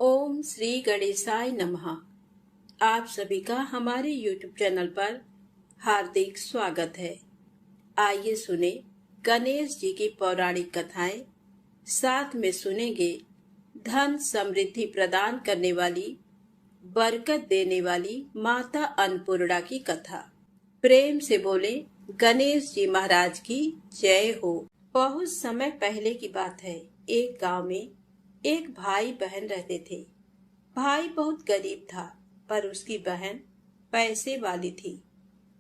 ओम श्री गणेशाय नमः। आप सभी का हमारे YouTube चैनल पर हार्दिक स्वागत है। आइए सुने गणेश जी की पौराणिक कथाएं। साथ में सुनेंगे धन समृद्धि प्रदान करने वाली, बरकत देने वाली माता अन्नपूर्णा की कथा। प्रेम से बोले गणेश जी महाराज की जय हो। बहुत समय पहले की बात है। एक गांव में एक भाई बहन रहते थे। भाई बहुत गरीब था, पर उसकी बहन पैसे वाली थी।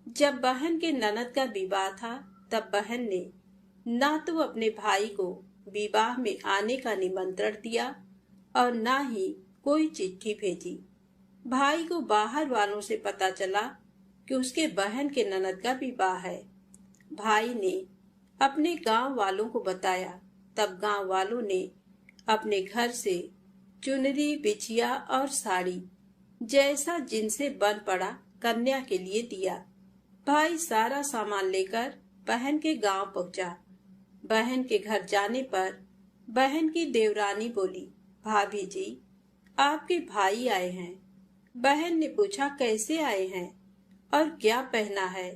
जब बहन के ननद का विवाह था, तब बहन ने ना तो अपने भाई को विवाह में आने का निमंत्रण दिया और ना ही कोई चिट्ठी भेजी। भाई को बाहर वालों से पता चला कि उसके बहन के ननद का विवाह है। भाई ने अपने गांव वालों को बताया। तब गांव वालों ने अपने घर से चुनरी, बिछिया और साड़ी जैसा जिनसे बन पड़ा कन्या के लिए दिया। भाई सारा सामान लेकर बहन के गांव पहुंचा। बहन के घर जाने पर बहन की देवरानी बोली, भाभी जी, आपके भाई आए हैं। बहन ने पूछा, कैसे आए हैं और क्या पहना है?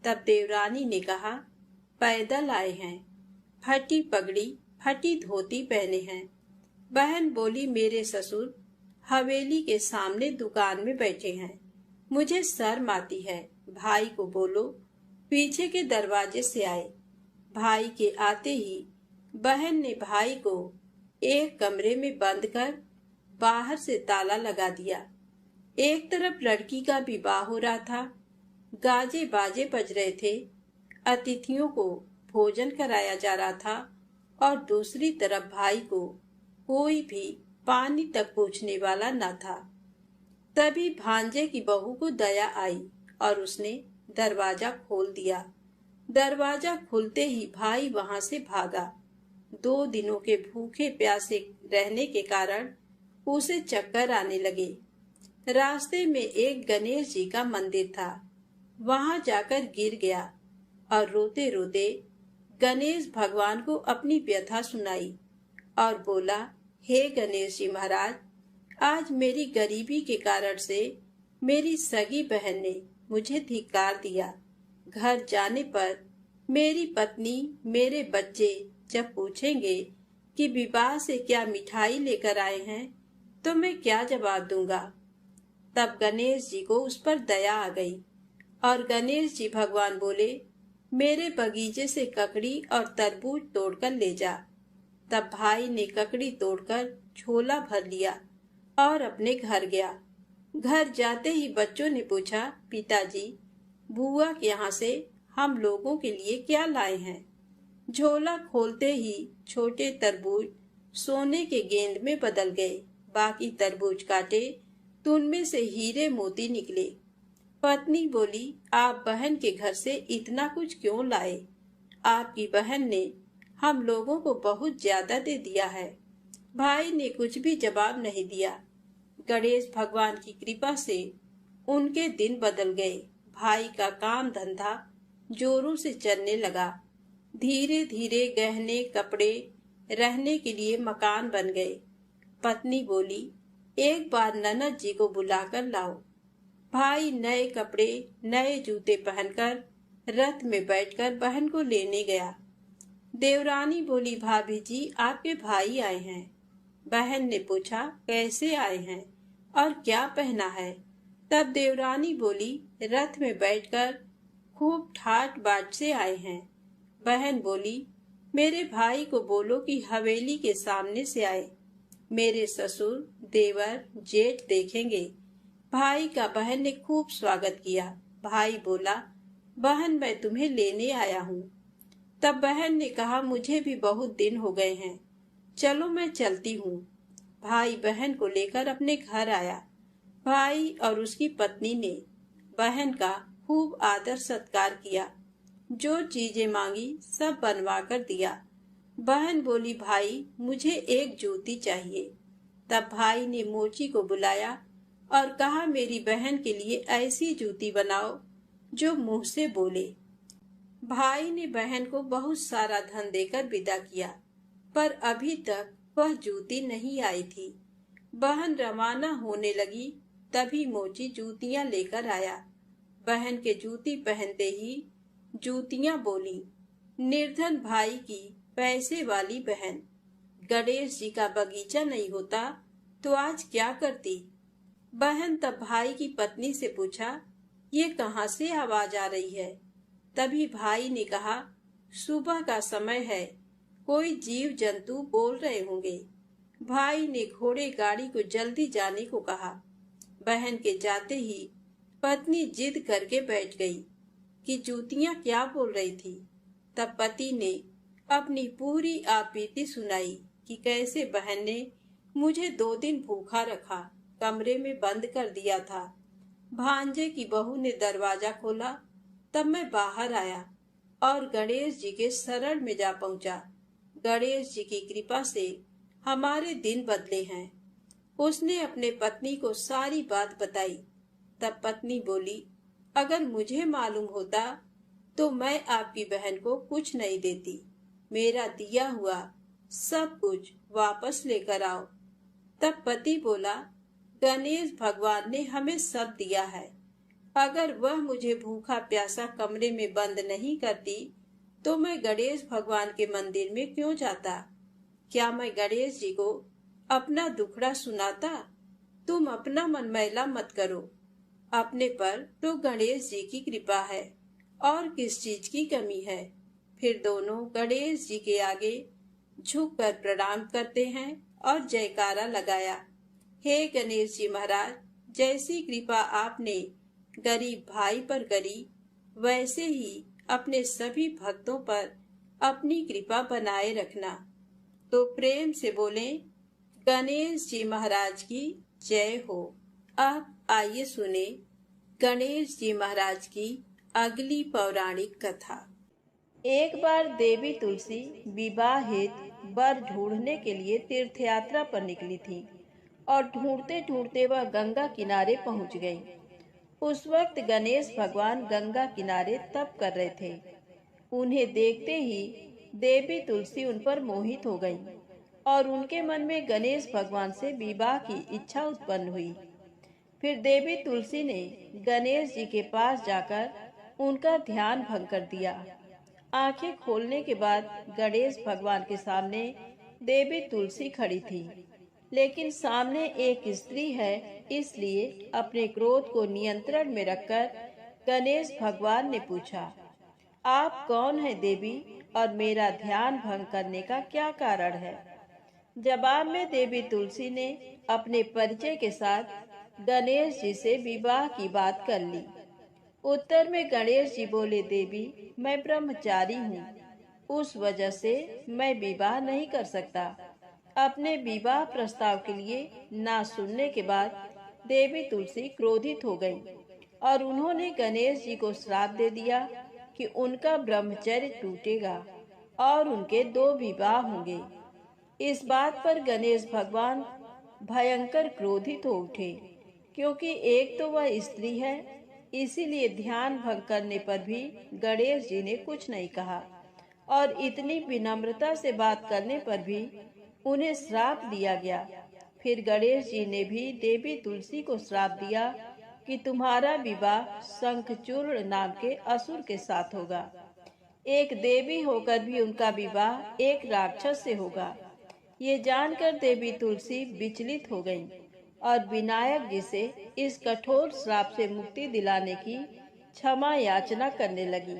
तब देवरानी ने कहा, पैदल आए हैं, फटी पगड़ी, फटी धोती पहने हैं। बहन बोली, मेरे ससुर हवेली के सामने दुकान में बैठे हैं, मुझे शर्म आती है। भाई को बोलो पीछे के दरवाजे से आए। भाई के आते ही बहन ने भाई को एक कमरे में बंद कर बाहर से ताला लगा दिया। एक तरफ लड़की का विवाह हो रहा था, गाजे बाजे बज रहे थे, अतिथियों को भोजन कराया जा रहा था, और दूसरी तरफ भाई को कोई भी पानी तक पूछने वाला न था। तभी भांजे की बहू को दया आई और उसने दरवाजा खोल दिया। दरवाजा खुलते ही भाई वहां से भागा। 2 दिनों के भूखे प्यासे रहने के कारण उसे चक्कर आने लगे। रास्ते में एक गणेश जी का मंदिर था, वहां जाकर गिर गया और रोते रोते गणेश भगवान को अपनी व्यथा सुनाई और बोला, हे गणेश जी महाराज, आज मेरी गरीबी के कारण से मेरी सगी बहन ने मुझे धिक्कार दिया। घर जाने पर मेरी पत्नी, मेरे बच्चे जब पूछेंगे कि विवाह से क्या मिठाई लेकर आए हैं, तो मैं क्या जवाब दूंगा? तब गणेश जी को उस पर दया आ गई और गणेश जी भगवान बोले, मेरे बगीचे से ककड़ी और तरबूज तोड़कर ले जा। तब भाई ने ककड़ी तोड़कर झोला भर लिया और अपने घर गया। घर जाते ही बच्चों ने पूछा, पिताजी, बुआ के यहाँ से हम लोगों के लिए क्या लाए हैं? झोला खोलते ही छोटे तरबूज सोने के गेंद में बदल गए। बाकी तरबूज काटे तो उनमें से हीरे मोती निकले। पत्नी बोली, आप बहन के घर से इतना कुछ क्यों लाए? आपकी बहन ने हम लोगों को बहुत ज्यादा दे दिया है। भाई ने कुछ भी जवाब नहीं दिया। गणेश भगवान की कृपा से उनके दिन बदल गए। भाई का काम धंधा जोरों से चलने लगा। धीरे धीरे गहने, कपड़े, रहने के लिए मकान बन गए। पत्नी बोली, एक बार ननद जी को बुलाकर लाओ। भाई नए कपड़े, नए जूते पहनकर रथ में बैठकर बहन को लेने गया। देवरानी बोली, भाभी जी, आपके भाई आए हैं। बहन ने पूछा, कैसे आए हैं और क्या पहना है? तब देवरानी बोली, रथ में बैठकर खूब ठाट बाट से आए हैं। बहन बोली, मेरे भाई को बोलो कि हवेली के सामने से आए, मेरे ससुर, देवर, जेठ देखेंगे। भाई का बहन ने खूब स्वागत किया। भाई बोला, बहन, मैं तुम्हें लेने आया हूँ। तब बहन ने कहा, मुझे भी बहुत दिन हो गए हैं, चलो मैं चलती हूँ। भाई बहन को लेकर अपने घर आया। भाई और उसकी पत्नी ने बहन का खूब आदर सत्कार किया। जो चीजें मांगी सब बनवा कर दिया। बहन बोली, भाई, मुझे एक जूती चाहिए। तब भाई ने मोची को बुलाया और कहा, मेरी बहन के लिए ऐसी जूती बनाओ जो मुंह से बोले। भाई ने बहन को बहुत सारा धन देकर विदा किया, पर अभी तक वह जूती नहीं आई थी। बहन रवाना होने लगी तभी मोची जूतियां लेकर आया। बहन के जूती पहनते ही जूतियां बोली, निर्धन भाई की पैसे वाली बहन, गणेश जी का बगीचा नहीं होता तो आज क्या करती। बहन तब भाई की पत्नी से पूछा, ये कहाँ से आवाज आ रही है। तभी भाई ने कहा, सुबह का समय है, कोई जीव जंतु बोल रहे होंगे। भाई ने घोड़े गाड़ी को जल्दी जाने को कहा। बहन के जाते ही पत्नी जिद करके बैठ गई कि जूतियां क्या बोल रही थी। तब पति ने अपनी पूरी आपबीती सुनाई कि कैसे बहन ने मुझे 2 दिन भूखा रखा, कमरे में बंद कर दिया था। भांजे की बहू ने दरवाजा खोला, तब मैं बाहर आया और गणेश जी के शरण में जा पहुंचा। गणेश जी की कृपा से हमारे दिन बदले हैं। उसने अपने पत्नी को सारी बात बताई। तब पत्नी बोली, अगर मुझे मालूम होता तो मैं आपकी बहन को कुछ नहीं देती। मेरा दिया हुआ सब कुछ वापस लेकर आओ। तब पति बोला, गणेश भगवान ने हमें सब दिया है। अगर वह मुझे भूखा प्यासा कमरे में बंद नहीं करती तो मैं गणेश भगवान के मंदिर में क्यों जाता। क्या मैं गणेश जी को अपना दुखड़ा सुनाता। तुम अपना मन मैला मत करो, अपने पर तो गणेश जी की कृपा है और किस चीज की कमी है। फिर दोनों गणेश जी के आगे झुककर प्रणाम करते हैं और जयकारा लगाया। हे गणेश जी महाराज, जैसी कृपा आपने गरीब भाई पर करी, वैसे ही अपने सभी भक्तों पर अपनी कृपा बनाए रखना। तो प्रेम से बोले, गणेश जी महाराज की जय हो। अब आइए सुने गणेश जी महाराज की अगली पौराणिक कथा। एक बार देवी तुलसी विवाह हेतु वर ढूंढने के लिए तीर्थ यात्रा पर निकली थी और ढूंढते ढूंढते वह गंगा किनारे पहुंच गई। उस वक्त गणेश भगवान गंगा किनारे तप कर रहे थे। उन्हें देखते ही देवी तुलसी उन पर मोहित हो गई और उनके मन में गणेश भगवान से विवाह की इच्छा उत्पन्न हुई। फिर देवी तुलसी ने गणेश जी के पास जाकर उनका ध्यान भंग कर दिया। आंखें खोलने के बाद गणेश भगवान के सामने देवी तुलसी खड़ी थी, लेकिन सामने एक स्त्री है, इसलिए अपने क्रोध को नियंत्रण में रखकर गणेश भगवान ने पूछा, आप कौन है देवी और मेरा ध्यान भंग करने का क्या कारण है। जवाब में देवी तुलसी ने अपने परिचय के साथ गणेश जी से विवाह की बात कर ली। उत्तर में गणेश जी बोले, देवी मैं ब्रह्मचारी हूँ, उस वजह से मैं विवाह नहीं कर सकता। अपने विवाह प्रस्ताव के लिए ना सुनने के बाद देवी तुलसी क्रोधित हो गई और उन्होंने गणेश जी को श्राप दे दिया कि उनका ब्रह्मचर्य टूटेगा और उनके 2 विवाह होंगे। इस बात पर गणेश भगवान भयंकर क्रोधित हो उठे, क्योंकि एक तो वह स्त्री है, इसीलिए ध्यान भंग करने पर भी गणेश जी ने कुछ नहीं कहा और इतनी विनम्रता से बात करने पर भी उन्हें श्राप दिया गया। फिर गणेश जी ने भी देवी तुलसी को श्राप दिया कि तुम्हारा विवाह शंखचूर्ण नाम के असुर के साथ होगा। एक देवी होकर भी उनका विवाह एक राक्षस से होगा। ये जानकर देवी तुलसी विचलित हो गईं और विनायक जी से इस कठोर श्राप से मुक्ति दिलाने की क्षमा याचना करने लगी।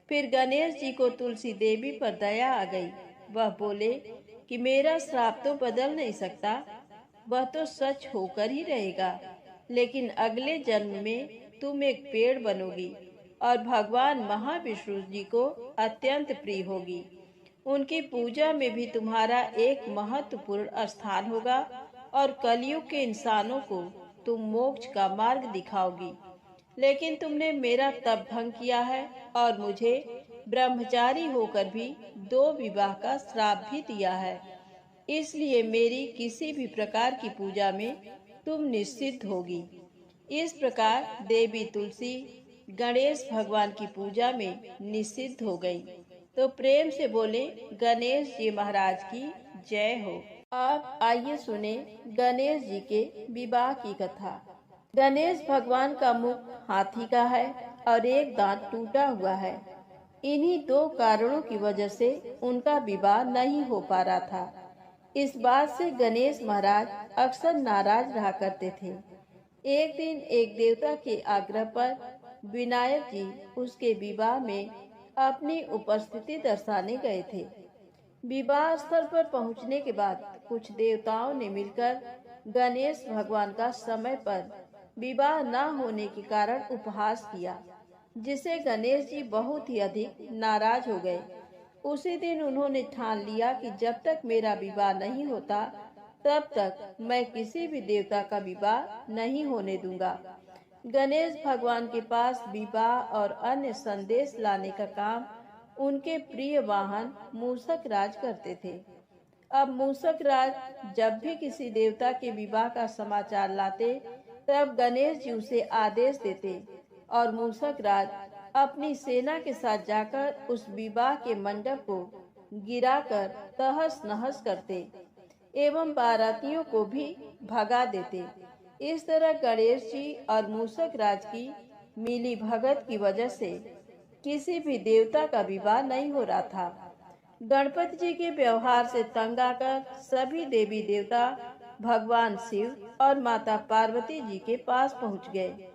फिर गणेश जी को तुलसी देवी पर दया आ गई। वह बोले कि मेरा श्राप तो बदल नहीं सकता, वह तो सच होकर ही रहेगा, लेकिन अगले जन्म में तुम एक पेड़ बनोगी और भगवान महाविष्णु जी को अत्यंत प्रिय होगी। उनकी पूजा में भी तुम्हारा एक महत्वपूर्ण स्थान होगा और कलयुग के इंसानों को तुम मोक्ष का मार्ग दिखाओगी। लेकिन तुमने मेरा तप भंग किया है और मुझे ब्रह्मचारी होकर भी 2 विवाह का श्राप भी दिया है, इसलिए मेरी किसी भी प्रकार की पूजा में तुम निश्चित होगी। इस प्रकार देवी तुलसी गणेश भगवान की पूजा में निषिद्ध हो गई। तो प्रेम से बोले, गणेश जी महाराज की जय हो। अब आइए सुने गणेश जी के विवाह की कथा। गणेश भगवान का मुख हाथी का है और एक दांत टूटा हुआ है। इन्हीं दो कारणों की वजह से उनका विवाह नहीं हो पा रहा था। इस बात से गणेश महाराज अक्सर नाराज रहा करते थे। एक दिन एक देवता के आग्रह पर विनायक जी उसके विवाह में अपनी उपस्थिति दर्शाने गए थे। विवाह स्थल पर पहुंचने के बाद कुछ देवताओं ने मिलकर गणेश भगवान का समय पर विवाह न होने के कारण उपहास किया, जिसे गणेश जी बहुत ही अधिक नाराज हो गए। उसी दिन उन्होंने ठान लिया कि जब तक मेरा विवाह नहीं होता तब तक मैं किसी भी देवता का विवाह नहीं होने दूंगा। गणेश भगवान के पास विवाह और अन्य संदेश लाने का काम उनके प्रिय वाहन मूषक राज करते थे। अब मूषक राज जब भी किसी देवता के विवाह का समाचार लाते तब गणेश जी उसे आदेश देते और मूषक राज अपनी सेना के साथ जाकर उस विवाह के मंडप को गिराकर तहस नहस करते एवं बारातियों को भी भगा देते। इस तरह गणेश जी और मूषक राज की मिली भगत की वजह से किसी भी देवता का विवाह नहीं हो रहा था। गणपति जी के व्यवहार से तंग आकर सभी देवी देवता भगवान शिव और माता पार्वती जी के पास पहुंच गए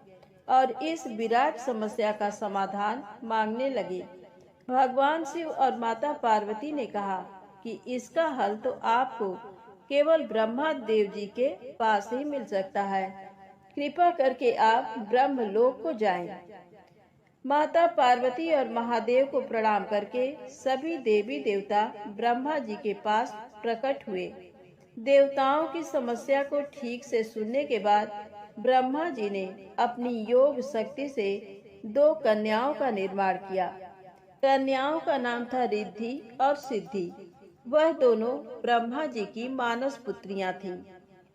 और इस विराट समस्या का समाधान मांगने लगे। भगवान शिव और माता पार्वती ने कहा कि इसका हल तो आपको केवल ब्रह्मा देव जी के पास ही मिल सकता है। कृपा करके आप ब्रह्मलोक को जाएं। माता पार्वती और महादेव को प्रणाम करके सभी देवी देवता ब्रह्मा जी के पास प्रकट हुए। देवताओं की समस्या को ठीक से सुनने के बाद ब्रह्मा जी ने अपनी योग शक्ति से दो कन्याओं का निर्माण किया। कन्याओं का नाम था रिद्धि और सिद्धि। वह दोनों ब्रह्मा जी की मानस पुत्रियां थीं।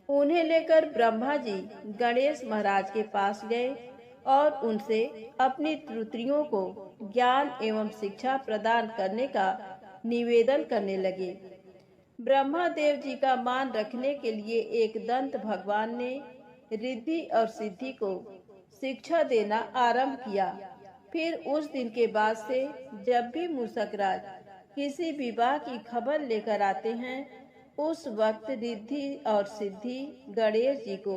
उन्हें लेकर ब्रह्मा जी गणेश महाराज के पास गए और उनसे अपनी पुत्रियों को ज्ञान एवं शिक्षा प्रदान करने का निवेदन करने लगे। ब्रह्मा देव जी का मान रखने के लिए एक दंत भगवान ने रिद्धि और सिद्धि को शिक्षा देना आरंभ किया। फिर उस दिन के बाद से जब भी मूषक राज किसी विवाह की खबर लेकर आते हैं, उस वक्त रिद्धि और सिद्धि गणेश जी को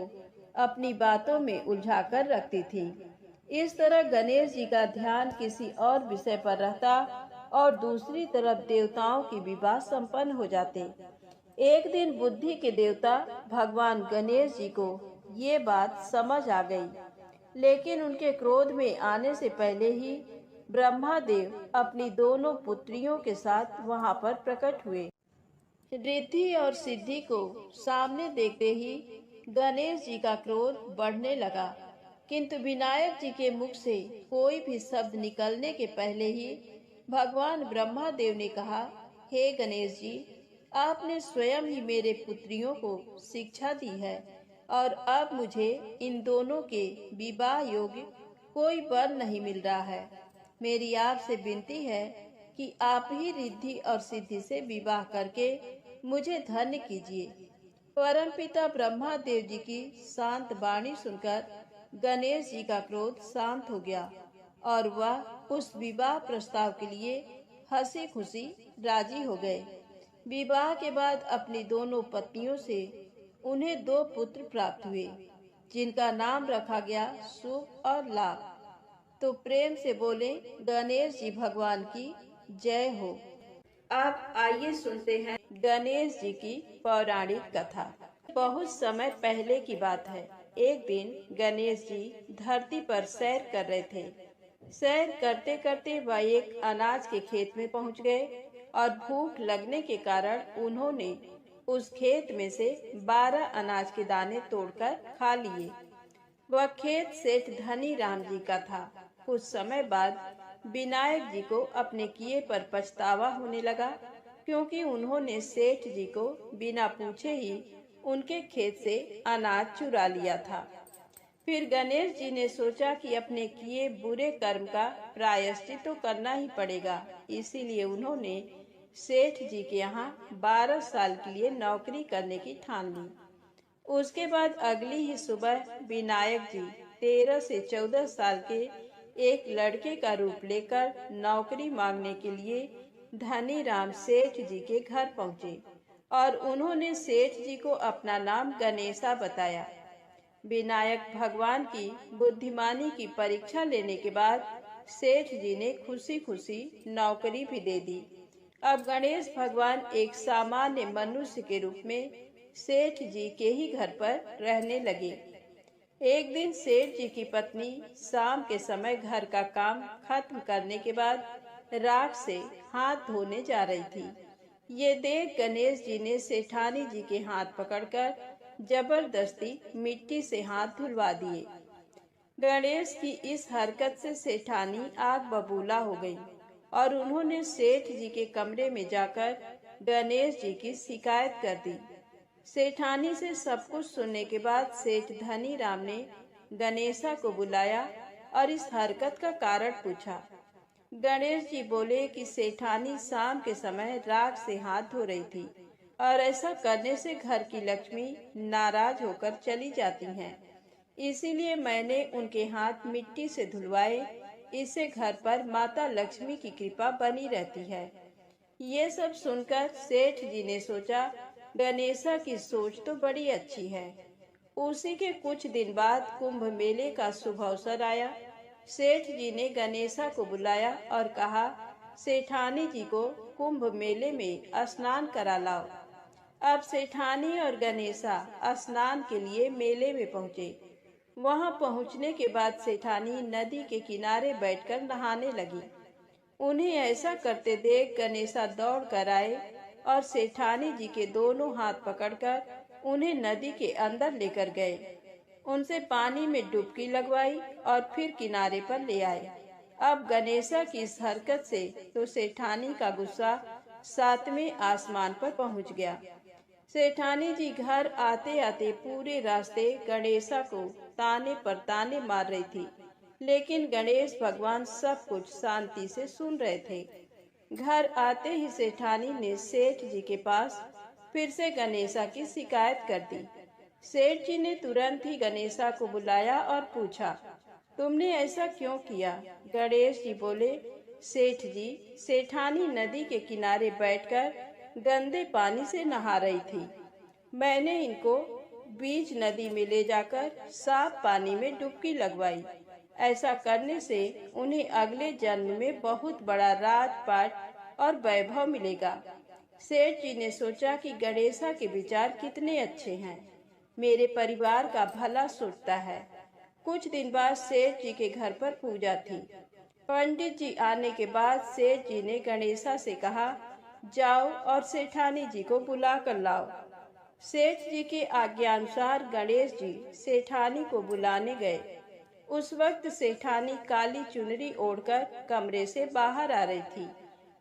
अपनी बातों में उलझाकर रखती थी। इस तरह गणेश जी का ध्यान किसी और विषय पर रहता और दूसरी तरफ देवताओं की विवाह संपन्न हो जाते। एक दिन बुद्धि के देवता भगवान गणेश जी को ये बात समझ आ गई, लेकिन उनके क्रोध में आने से पहले ही ब्रह्मा देव अपनी दोनों पुत्रियों के साथ वहां पर प्रकट हुए। रिद्धि और सिद्धि को सामने देखते ही गणेश जी का क्रोध बढ़ने लगा, किंतु विनायक जी के मुख से कोई भी शब्द निकलने के पहले ही भगवान ब्रह्मा देव ने कहा, हे गणेश जी, आपने स्वयं ही मेरे पुत्रियों को शिक्षा दी है और अब मुझे इन दोनों के विवाह योग्य कोई वर नहीं मिल रहा है। मेरी आपसे विनती है कि आप ही रिद्धि और सिद्धि से विवाह करके मुझे धन्य कीजिए। परमपिता ब्रह्मा देव जी की शांत वाणी सुनकर गणेश जी का क्रोध शांत हो गया और वह उस विवाह प्रस्ताव के लिए हंसी खुशी राजी हो गए। विवाह के बाद अपनी दोनों पत्नियों से उन्हें दो पुत्र प्राप्त हुए, जिनका नाम रखा गया शुभ और लाभ। तो प्रेम से बोले गणेश जी भगवान की जय हो। अब आइए सुनते हैं गणेश जी की पौराणिक कथा। बहुत समय पहले की बात है। एक दिन गणेश जी धरती पर सैर कर रहे थे। सैर करते करते वह एक अनाज के खेत में पहुंच गए और भूख लगने के कारण उन्होंने उस खेत में से 12 अनाज के दाने तोड़कर खा लिए। वह खेत सेठ धनी राम जी का था। कुछ समय बाद विनायक जी को अपने किए पर पछतावा होने लगा, क्योंकि उन्होंने सेठ जी को बिना पूछे ही उनके खेत से अनाज चुरा लिया था। फिर गणेश जी ने सोचा कि अपने किए बुरे कर्म का प्रायश्चित तो करना ही पड़ेगा। इसीलिए उन्होंने सेठ जी के यहाँ 12 साल के लिए नौकरी करने की ठान ली। उसके बाद अगली ही सुबह विनायक जी 13 से 14 साल के एक लड़के का रूप लेकर नौकरी मांगने के लिए धनी राम सेठ जी के घर पहुँचे और उन्होंने सेठ जी को अपना नाम गणेशा बताया। विनायक भगवान की बुद्धिमानी की परीक्षा लेने के बाद सेठ जी ने खुशी खुशी नौकरी भी दे दी। अब गणेश भगवान एक सामान्य मनुष्य के रूप में सेठ जी के ही घर पर रहने लगे। एक दिन सेठ जी की पत्नी शाम के समय घर का काम खत्म करने के बाद राख से हाथ धोने जा रही थी। ये देख गणेश जी ने सेठानी जी के हाथ पकड़कर जबरदस्ती मिट्टी से हाथ धुलवा दिए। गणेश की इस हरकत से सेठानी आग बबूला हो गई और उन्होंने सेठ जी के कमरे में जाकर गणेश जी की शिकायत कर दी। सेठानी से सब कुछ सुनने के बाद सेठ धनी राम ने गणेशा को बुलाया और इस हरकत का कारण पूछा। गणेश जी बोले कि सेठानी शाम के समय राख से हाथ धो रही थी और ऐसा करने से घर की लक्ष्मी नाराज होकर चली जाती हैं। इसीलिए मैंने उनके हाथ मिट्टी से धुलवाए। इससे घर पर माता लक्ष्मी की कृपा बनी रहती है। ये सब सुनकर सेठ जी ने सोचा, गणेशा की सोच तो बड़ी अच्छी है। उसी के कुछ दिन बाद कुंभ मेले का शुभ अवसर आया। सेठ जी ने गणेशा को बुलाया और कहा, सेठानी जी को कुंभ मेले में स्नान करा लाओ। अब सेठानी और गणेशा स्नान के लिए मेले में पहुँचे। वहां पहुंचने के बाद सेठानी नदी के किनारे बैठकर नहाने लगी। उन्हें ऐसा करते देख गणेशा दौड़ कर आए और सेठानी जी के दोनों हाथ पकड़कर उन्हें नदी के अंदर लेकर गए। उनसे पानी में डुबकी लगवाई और फिर किनारे पर ले आए। अब गणेशा की इस हरकत से तो सेठानी का गुस्सा 7वें आसमान पर पहुंच गया। सेठानी जी घर आते आते पूरे रास्ते गणेशा को ताने पर ताने मार रही थी, लेकिन गणेश भगवान सब कुछ शांति से सुन रहे थे। घर आते ही सेठानी ने सेठ जी के पास फिर से गणेशा की शिकायत कर दी। सेठ जी ने तुरंत ही गणेशा को बुलाया और पूछा, तुमने ऐसा क्यों किया? गणेश जी बोले, सेठ जी, सेठानी नदी के किनारे बैठकर गंदे पानी से नहा रही थी। मैंने इनको बीच नदी में ले जाकर साफ पानी में डुबकी लगवाई। ऐसा करने से उन्हें अगले जन्म में बहुत बड़ा राजपाट और वैभव मिलेगा। सेठ जी ने सोचा कि गणेशा के विचार कितने अच्छे हैं, मेरे परिवार का भला सोचता है। कुछ दिन बाद सेठ जी के घर पर पूजा थी। पंडित जी आने के बाद सेठ जी ने गणेशा से कहा, जाओ और सेठानी जी को बुला कर लाओ। सेठ जी के आज्ञानुसार गणेश जी सेठानी को बुलाने गए। उस वक्त सेठानी काली चुनरी ओढ़कर कमरे से बाहर आ रही थी।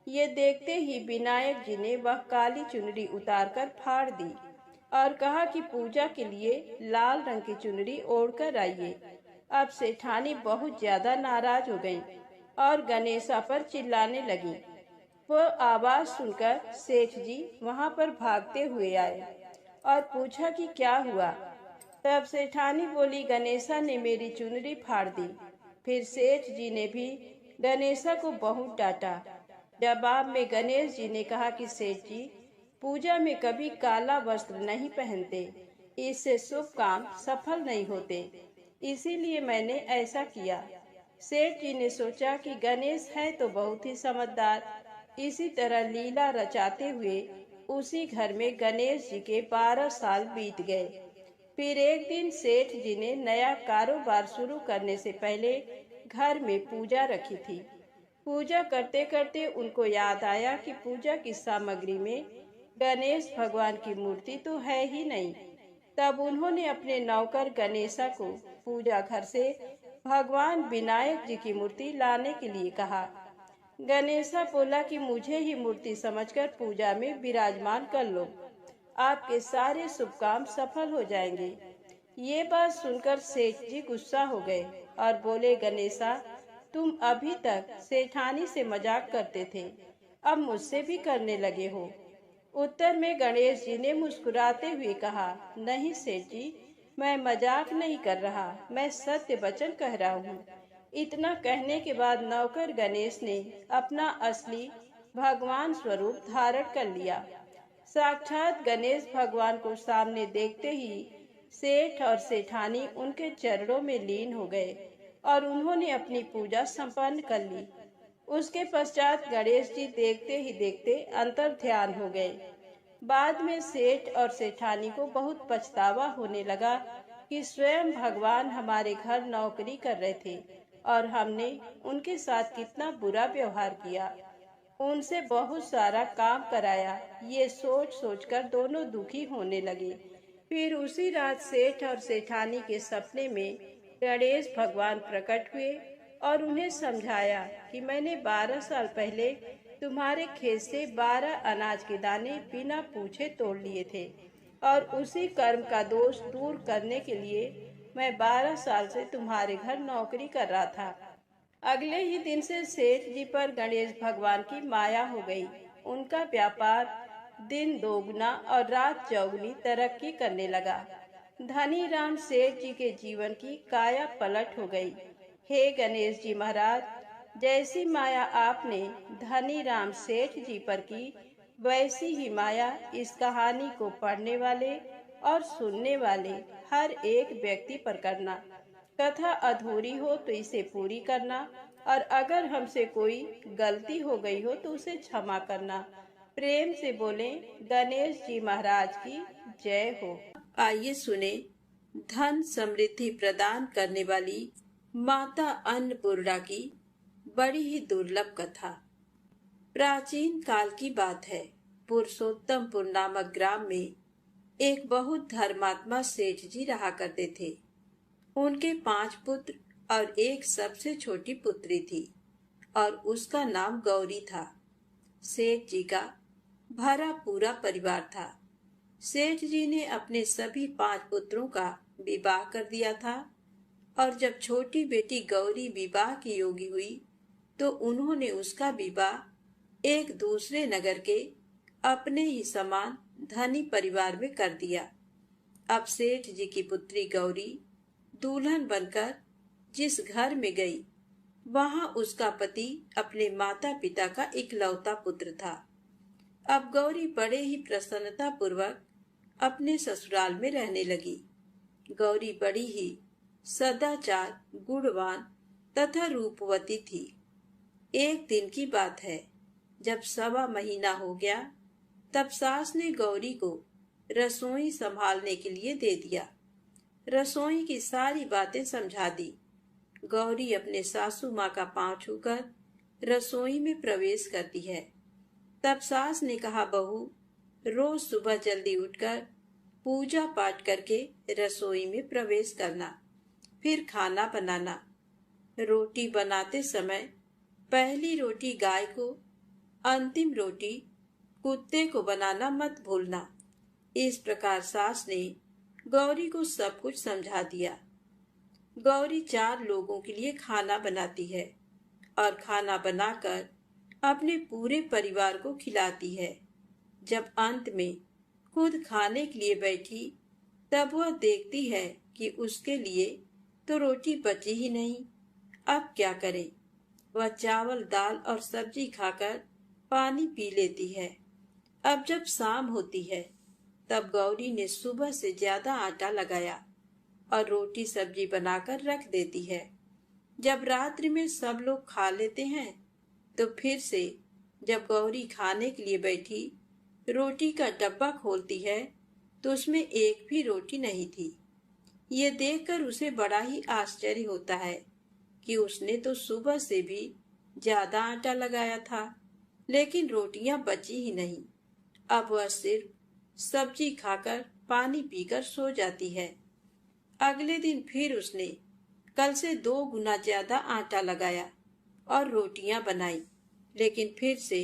ये देखते ही विनायक जी ने वह काली चुनरी उतारकर फाड़ दी और कहा कि पूजा के लिए लाल रंग की चुनरी ओढ़कर आइए। अब सेठानी बहुत ज्यादा नाराज हो गई और गणेशा पर चिल्लाने लगी। वह आवाज सुनकर सेठ जी वहां पर भागते हुए आए और पूछा कि क्या हुआ। तब सेठानी बोली, गणेशा ने मेरी चुनरी फाड़ दी। फिर सेठ जी ने भी गणेशा को बहुत डांटा। जवाब में गणेश जी ने कहा कि सेठ जी, पूजा में कभी काला वस्त्र नहीं पहनते, इससे शुभ काम सफल नहीं होते, इसीलिए मैंने ऐसा किया। सेठ जी ने सोचा कि गणेश है तो बहुत ही समझदार। इसी तरह लीला रचाते हुए उसी घर में गणेश जी के 12 साल बीत गए। फिर एक दिन सेठ जी ने नया कारोबार शुरू करने से पहले घर में पूजा रखी थी। पूजा करते करते उनको याद आया कि पूजा की सामग्री में गणेश भगवान की मूर्ति तो है ही नहीं। तब उन्होंने अपने नौकर गणेशा को पूजा घर से भगवान विनायक जी की मूर्ति लाने के लिए कहा। गणेशा बोला कि मुझे ही मूर्ति समझकर पूजा में विराजमान कर लो, आपके सारे शुभ काम सफल हो जाएंगे। ये बात सुनकर सेठ जी गुस्सा हो गए और बोले, गणेशा, तुम अभी तक सेठानी से मजाक करते थे, अब मुझसे भी करने लगे हो। उत्तर में गणेश जी ने मुस्कुराते हुए कहा, नहीं सेठ जी, मैं मजाक नहीं कर रहा, मैं सत्य वचन कह रहा हूँ। इतना कहने के बाद नौकर गणेश ने अपना असली भगवान स्वरूप धारण कर लिया। साक्षात गणेश भगवान को सामने देखते ही सेठ और सेठानी उनके चरणों में लीन हो गए और उन्होंने अपनी पूजा संपन्न कर ली। उसके पश्चात गणेश जी देखते ही देखते अंतर ध्यान हो गए। बाद में सेठ और सेठानी को बहुत पछतावा होने लगा कि स्वयं भगवान हमारे घर नौकरी कर रहे थे और हमने उनके साथ कितना बुरा व्यवहार किया, उनसे बहुत सारा काम कराया। ये सोच सोचकर दोनों दुखी होने लगे। फिर उसी रात सेठ और सेठानी के सपने में गणेश भगवान प्रकट हुए और उन्हें समझाया कि मैंने 12 साल पहले तुम्हारे खेत से 12 अनाज के दाने बिना पूछे तोड़ लिए थे और उसी कर्म का दोष दूर करने के लिए मैं 12 साल से तुम्हारे घर नौकरी कर रहा था। अगले ही दिन से सेठ जी पर गणेश भगवान की माया हो गई। उनका व्यापार दिन दोगुना और रात चौगुनी तरक्की करने लगा। धनी राम सेठ जी के जीवन की काया पलट हो गई। हे गणेश जी महाराज, जैसी माया आपने धनी राम सेठ जी पर की, वैसी ही माया इस कहानी को पढ़ने वाले और सुनने वाले हर एक व्यक्ति पर करना। कथा अधूरी हो तो इसे पूरी करना और अगर हमसे कोई गलती हो गई हो तो उसे क्षमा करना। प्रेम से बोले गणेश जी महाराज की जय हो। आइए सुने धन समृद्धि प्रदान करने वाली माता अन्नपूर्णा की बड़ी ही दुर्लभ कथा। प्राचीन काल की बात है। पुरुषोत्तमपुर नामक ग्राम में एक बहुत धर्मात्मा सेठ जी रहा करते थे। उनके 5 पुत्र और एक सबसे छोटी पुत्री थी और उसका नाम गौरी था। सेठ जी का भरा पूरा परिवार था। सेठ जी ने अपने सभी 5 पुत्रों का विवाह कर दिया था और जब छोटी बेटी गौरी विवाह की योगी हुई तो उन्होंने उसका विवाह एक दूसरे नगर के अपने ही समान धनी परिवार में कर दिया। अब सेठ जी की पुत्री गौरी दुल्हन बनकर जिस घर में गई, वहां उसका पति अपने माता पिता का इकलौता पुत्र था। अब गौरी बड़े ही प्रसन्नता पूर्वक अपने ससुराल में रहने लगी। गौरी बड़ी ही सदाचार, गुणवान तथा रूपवती थी। एक दिन की बात है, जब 1.25 महीना हो गया, तब सास ने गौरी को रसोई संभालने के लिए दे दिया। रसोई की सारी बातें समझा दी। गौरी अपने सासू माँ का पांव छूकर रसोई में प्रवेश करती है। तब सास ने कहा, बहू, रोज सुबह जल्दी उठकर पूजा पाठ करके रसोई में प्रवेश करना, फिर खाना बनाना। रोटी बनाते समय पहली रोटी गाय को, अंतिम रोटी कुत्ते को बनाना मत भूलना। इस प्रकार सास ने गौरी को सब कुछ समझा दिया। गौरी 4 लोगों के लिए खाना बनाती है और खाना बनाकर अपने पूरे परिवार को खिलाती है। जब अंत में खुद खाने के लिए बैठी, तब वह देखती है कि उसके लिए तो रोटी बची ही नहीं। अब क्या करे? वह चावल, दाल और सब्जी खाकर पानी पी लेती है। अब जब शाम होती है, तब गौरी ने सुबह से ज्यादा आटा लगाया और रोटी सब्जी बनाकर रख देती है। जब रात्रि में सब लोग खा लेते हैं, तो फिर से जब गौरी खाने के लिए बैठी, रोटी का डब्बा खोलती है तो उसमें एक भी रोटी नहीं थी। ये देखकर उसे बड़ा ही आश्चर्य होता है कि उसने तो सुबह से भी ज्यादा आटा लगाया था, लेकिन रोटियां बची ही नहीं। अब वह सिर्फ सब्जी खाकर पानी पीकर सो जाती है। अगले दिन फिर उसने कल से 2 गुना ज्यादा आटा लगाया और रोटियां बनाई, लेकिन फिर से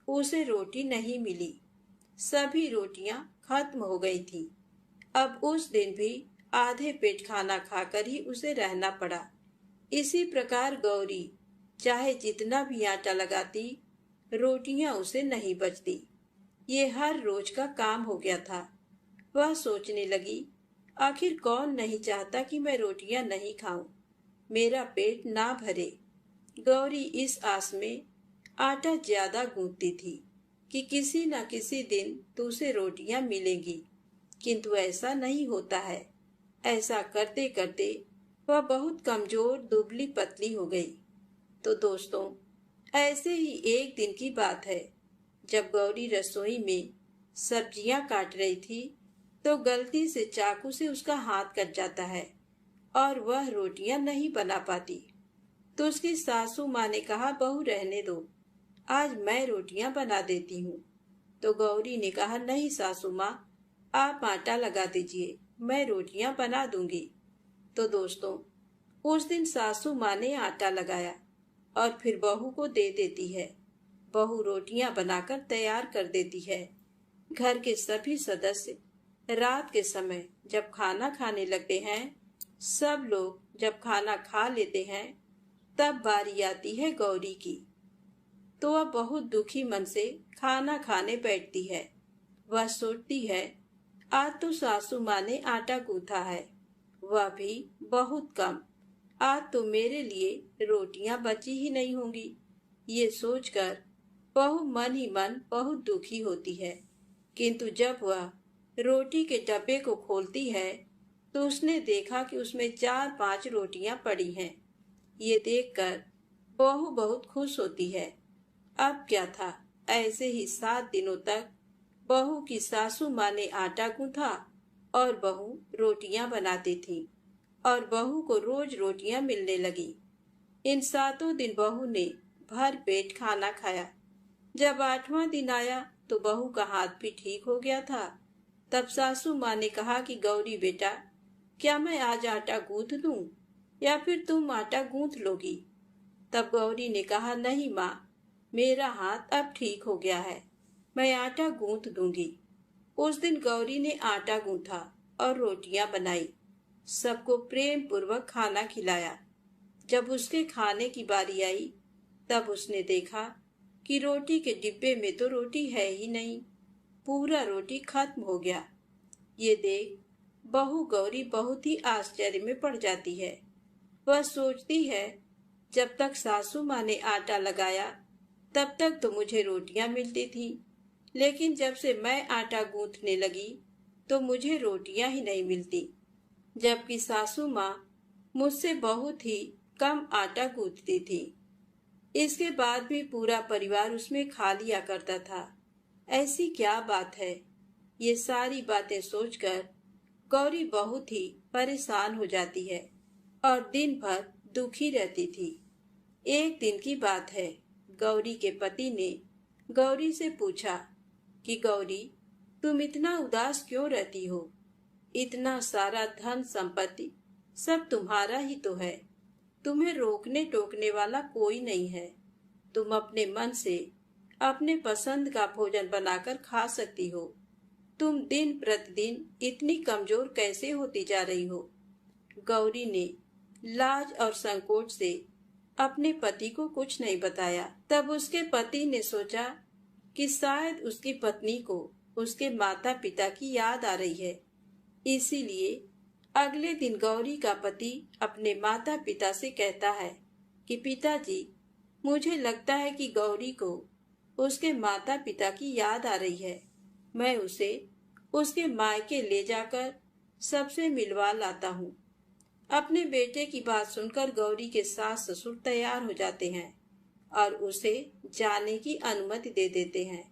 उसे रोटी नहीं मिली। सभी रोटियां खत्म हो गई थी। अब उस दिन भी आधे पेट खाना खाकर ही उसे रहना पड़ा। इसी प्रकार गौरी चाहे जितना भी आटा लगाती, रोटियां उसे नहीं बचती। ये हर रोज का काम हो गया था। वह सोचने लगी, आखिर कौन नहीं चाहता कि मैं रोटियां नहीं खाऊं, मेरा पेट ना भरे। गौरी इस आस में आटा ज्यादा गूंथती थी कि किसी न किसी दिन तो उसे रोटियां मिलेंगी, किंतु ऐसा नहीं होता है। ऐसा करते करते वह बहुत कमजोर दुबली पतली हो गई। तो दोस्तों, ऐसे ही एक दिन की बात है, जब गौरी रसोई में सब्जियां काट रही थी तो गलती से चाकू से उसका हाथ कट जाता है और वह रोटियां नहीं बना पाती। तो उसकी सासू माँ ने कहा, बहू रहने दो, आज मैं रोटियां बना देती हूँ। तो गौरी ने कहा, नहीं सासू माँ, आप आटा लगा दीजिए, मैं रोटियां बना दूंगी। तो दोस्तों, उस दिन सासू माँ ने आटा लगाया और फिर बहू को दे देती है। बहू रोटियां बनाकर तैयार कर देती है। घर के सभी सदस्य रात के समय जब खाना खाने लगते हैं, सब लोग जब खाना खा लेते हैं, तब बारी आती है गौरी की। तो वह बहुत दुखी मन से खाना खाने बैठती है। वह सोचती है, आज तो सासू माँ ने आटा गूंथा है, वह भी बहुत कम। आज तो मेरे लिए रोटियां बची ही नहीं होंगी। ये सोचकर बहू मन ही मन बहुत दुखी होती है। किंतु जब वह रोटी के डब्बे को खोलती है तो उसने देखा कि उसमें 4-5 रोटियां पड़ी हैं। ये देखकर बहू बहुत खुश होती है। अब क्या था, ऐसे ही 7 दिनों तक बहू की सासू माँ ने आटा गूंथा और बहू रोटियां बनाती थी और बहू को रोज रोटियां मिलने लगी। इन 7 दिन बहू ने भर पेट खाना खाया। जब 8वां दिन आया तो बहू का हाथ भी ठीक हो गया था। तब सासू माँ ने कहा कि गौरी बेटा, क्या मैं आज आटा गूंथ दूं या फिर तुम आटा गूंथ लोगी? तब गौरी ने कहा, नहीं माँ, मेरा हाथ अब ठीक हो गया है, मैं आटा गूंथ दूंगी। उस दिन गौरी ने आटा गूंथा और रोटियां बनाई, सबको प्रेम पूर्वक खाना खिलाया। जब उसके खाने की बारी आई तब उसने देखा कि रोटी के डिब्बे में तो रोटी है ही नहीं, पूरा रोटी खत्म हो गया। ये देख बहू गौरी बहुत ही आश्चर्य में पड़ जाती है। वह सोचती है, जब तक सासू माँ ने आटा लगाया तब तक तो मुझे रोटियां मिलती थी, लेकिन जब से मैं आटा गूंथने लगी तो मुझे रोटियां ही नहीं मिलती, जबकि सासू माँ मुझसे बहुत ही कम आटा गूंथती थी। इसके बाद भी पूरा परिवार उसमें खा लिया करता था। ऐसी क्या बात है? ये सारी बातें सोचकर गौरी बहुत ही परेशान हो जाती है और दिन भर दुखी रहती थी। एक दिन की बात है, गौरी के पति ने गौरी से पूछा कि गौरी, तुम इतना उदास क्यों रहती हो? इतना सारा धन संपत्ति सब तुम्हारा ही तो है, तुम्हें रोकने टोकने वाला कोई नहीं है। तुम अपने मन से अपने पसंद का भोजन बनाकर खा सकती हो। तुम दिन प्रतिदिन इतनी कमजोर कैसे होती जा रही हो? गौरी ने लाज और संकोच से अपने पति को कुछ नहीं बताया। तब उसके पति ने सोचा कि शायद उसकी पत्नी को उसके माता पिता की याद आ रही है। इसीलिए अगले दिन गौरी का पति अपने माता पिता से कहता है कि पिताजी, मुझे लगता है कि गौरी को उसके माता पिता की याद आ रही है। मैं उसे उसके मायके ले जाकर सबसे मिलवा लाता हूँ। अपने बेटे की बात सुनकर गौरी के सास ससुर तैयार हो जाते हैं और उसे जाने की अनुमति दे देते हैं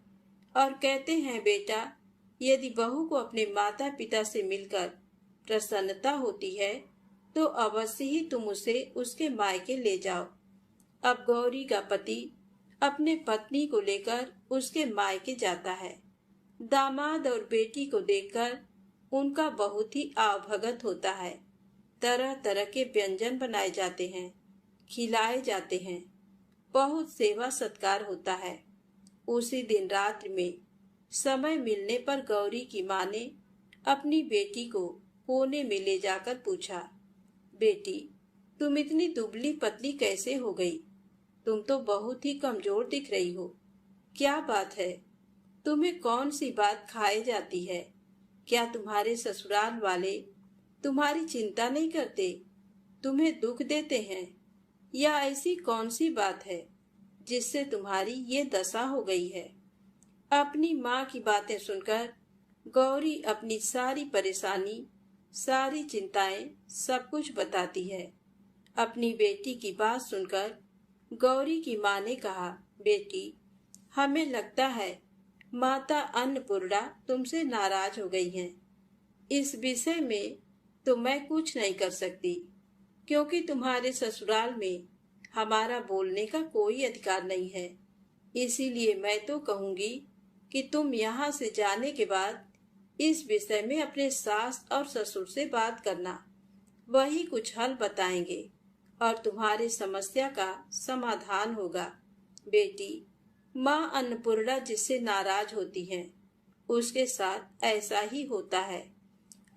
और कहते हैं, बेटा, यदि बहू को अपने माता पिता से मिलकर प्रसन्नता होती है तो अवश्य ही तुम उसे उसके मायके ले जाओ। अब गौरी का पति अपने पत्नी को लेकर उसके मायके जाता है। दामाद और बेटी को देखकर उनका बहुत ही आवभगत होता है। तरह तरह के व्यंजन बनाए जाते हैं, खिलाए जाते हैं, बहुत सेवा सत्कार होता है। उसी दिन रात्रि में समय मिलने पर गौरी की माँ ने अपनी बेटी को कोने में ले जाकर पूछा, बेटी, तुम इतनी दुबली पतली कैसे हो गई? तुम तो बहुत ही कमजोर दिख रही हो। क्या बात है? तुम्हें कौन सी बात खाई जाती है? क्या तुम्हारे ससुराल वाले तुम्हारी चिंता नहीं करते, तुम्हें दुख देते हैं? या ऐसी कौन सी बात है जिससे तुम्हारी ये दशा हो गई है? अपनी माँ की बातें सुनकर गौरी अपनी सारी परेशानी, सारी चिंताएं, सब कुछ बताती है। अपनी बेटी की बात सुनकर गौरी की माँ ने कहा, बेटी, हमें लगता है माता अन्नपूर्णा तुमसे नाराज हो गई हैं। इस विषय में तो मैं कुछ नहीं कर सकती, क्योंकि तुम्हारे ससुराल में हमारा बोलने का कोई अधिकार नहीं है। इसीलिए मैं तो कहूंगी कि तुम यहाँ से जाने के बाद इस विषय में अपने सास और ससुर से बात करना। वही कुछ हल बताएंगे और तुम्हारी समस्या का समाधान होगा। बेटी, माँ अन्नपूर्णा जिससे नाराज होती हैं, उसके साथ ऐसा ही होता है।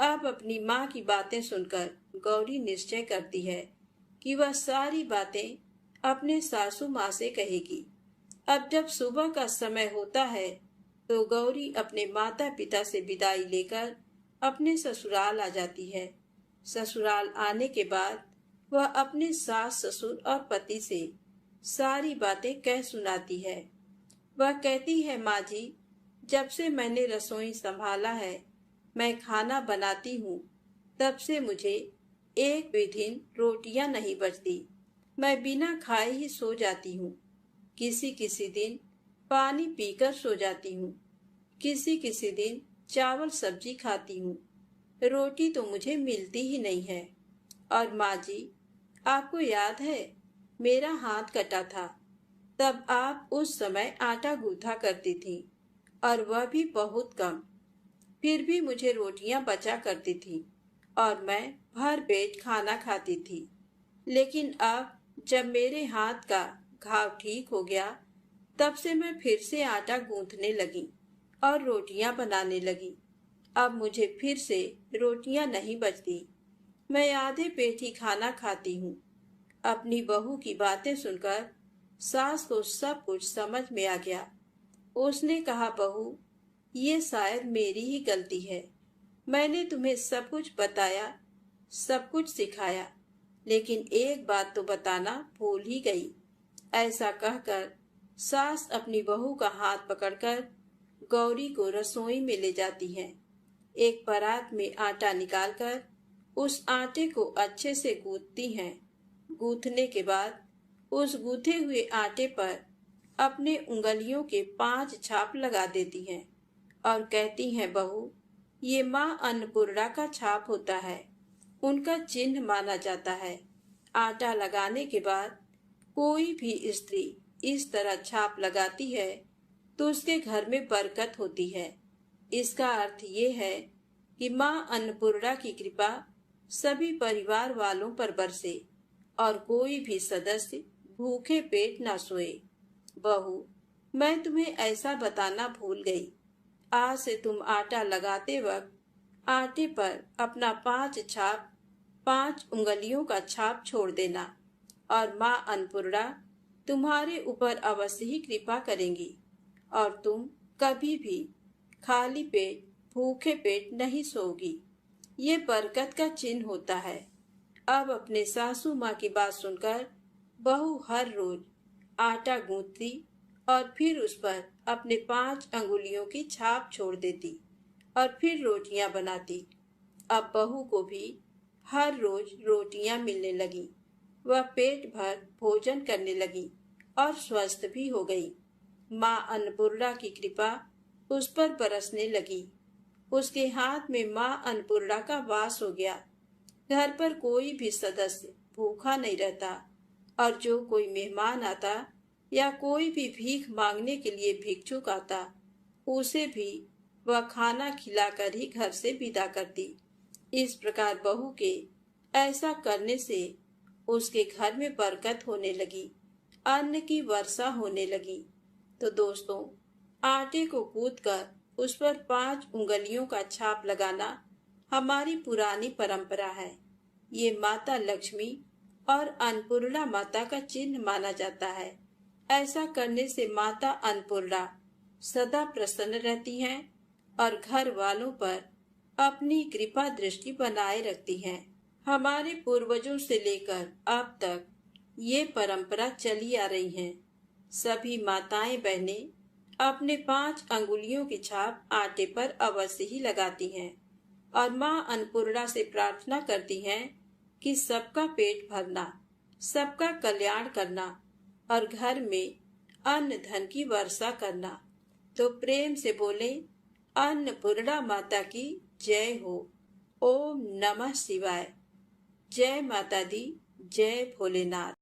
अब अपनी माँ की बातें सुनकर गौरी निश्चय करती है कि वह सारी बातें अपने सासू माँ से कहेगी। अब जब सुबह का समय होता है तो गौरी अपने माता पिता से विदाई लेकर अपने ससुराल आ जाती है। ससुराल आने के बाद वह अपने सास ससुर और पति से सारी बातें कह सुनाती है। वह कहती है, माँ जी, जब से मैंने रसोई संभाला है, मैं खाना बनाती हूँ, तब से मुझे एक भी दिन रोटियां नहीं बचती। मैं बिना खाए ही सो जाती हूँ। किसी किसी दिन पानी पीकर सो जाती हूँ। किसी किसी दिन चावल सब्जी खाती हूँ। रोटी तो मुझे मिलती ही नहीं है। और माँ जी, आपको याद है, मेरा हाथ कटा था, तब आप उस समय आटा गूंथा करती थी, और वह भी बहुत कम। फिर भी मुझे रोटियां बचा करती थी और मैं भर पेट खाना खाती थी। लेकिन अब जब मेरे हाथ का घाव ठीक हो गया, तब से मैं फिर से आटा गूंथने लगी और रोटियां बनाने लगी। अब मुझे फिर से रोटियां नहीं बचती। मैं आधे पेट ही खाना खाती हूँ। अपनी बहू की बातें सुनकर सास को सब कुछ समझ में आ गया। उसने कहा, बहू, ये शायद मेरी ही गलती है। मैंने तुम्हें सब कुछ बताया, सब कुछ सिखाया, लेकिन एक बात तो बताना भूल ही गई। ऐसा कहकर सास अपनी बहू का हाथ पकड़कर गौरी को रसोई में ले जाती है। एक परात में आटा निकालकर उस आटे को अच्छे से गूंथती हैं। गूंथने के बाद उस गूंथे हुए आटे पर अपने उंगलियों के 5 छाप लगा देती हैं और कहती हैं, बहू, ये माँ अन्नपूर्णा का छाप होता है, उनका चिन्ह माना जाता है। आटा लगाने के बाद कोई भी स्त्री इस तरह छाप लगाती है तो उसके घर में बरकत होती है। इसका अर्थ ये है कि माँ अन्नपूर्णा की कृपा सभी परिवार वालों पर बरसे और कोई भी सदस्य भूखे पेट ना सोए। बहू, मैं तुम्हें ऐसा बताना भूल गई। आज से तुम आटा लगाते वक्त आटे पर अपना 5 छाप, 5 उंगलियों का छाप छोड़ देना और माँ अन्नपूर्णा तुम्हारे ऊपर अवश्य ही कृपा करेंगी और तुम कभी भी खाली पेट, भूखे पेट नहीं सोओगी। ये बरकत का चिन्ह होता है। अब अपने सासू माँ की बात सुनकर बहू हर रोज आटा गूंथती और फिर उस पर अपने 5 अंगुलियों की छाप छोड़ देती और फिर रोटियां बनाती। अब बहू को भी हर रोज रोटियां मिलने लगी। वह पेट भर भोजन करने लगी और स्वस्थ भी हो गई। माँ अन्नपूर्णा की कृपा उस पर बरसने लगी। उसके हाथ में माँ अन्नपूर्णा का वास हो गया। घर पर कोई भी सदस्य भूखा नहीं रहता और जो कोई मेहमान आता या कोई भी भीख मांगने के लिए भिक्षुक आता, उसे भी वह खाना खिलाकर ही घर से विदा करती। इस प्रकार बहू के ऐसा करने से उसके घर में बरकत होने लगी, अन्न की वर्षा होने लगी। तो दोस्तों, आटे को कूटकर उस पर 5 उंगलियों का छाप लगाना हमारी पुरानी परंपरा है। ये माता लक्ष्मी और अन्नपूर्णा माता का चिन्ह माना जाता है। ऐसा करने से माता अन्नपूर्णा सदा प्रसन्न रहती हैं और घर वालों पर अपनी कृपा दृष्टि बनाए रखती हैं। हमारे पूर्वजों से लेकर अब तक ये परंपरा चली आ रही है। सभी माताएं बहनें अपने 5 अंगुलियों की छाप आटे पर अवश्य ही लगाती हैं और माँ अन्नपूर्णा से प्रार्थना करती हैं कि सबका पेट भरना, सबका कल्याण करना और घर में अन्न धन की वर्षा करना। तो प्रेम से बोले, अन्नपूर्णा माता की जय हो। ओम नमः शिवाय। जय माता दी, जय भोलेनाथ।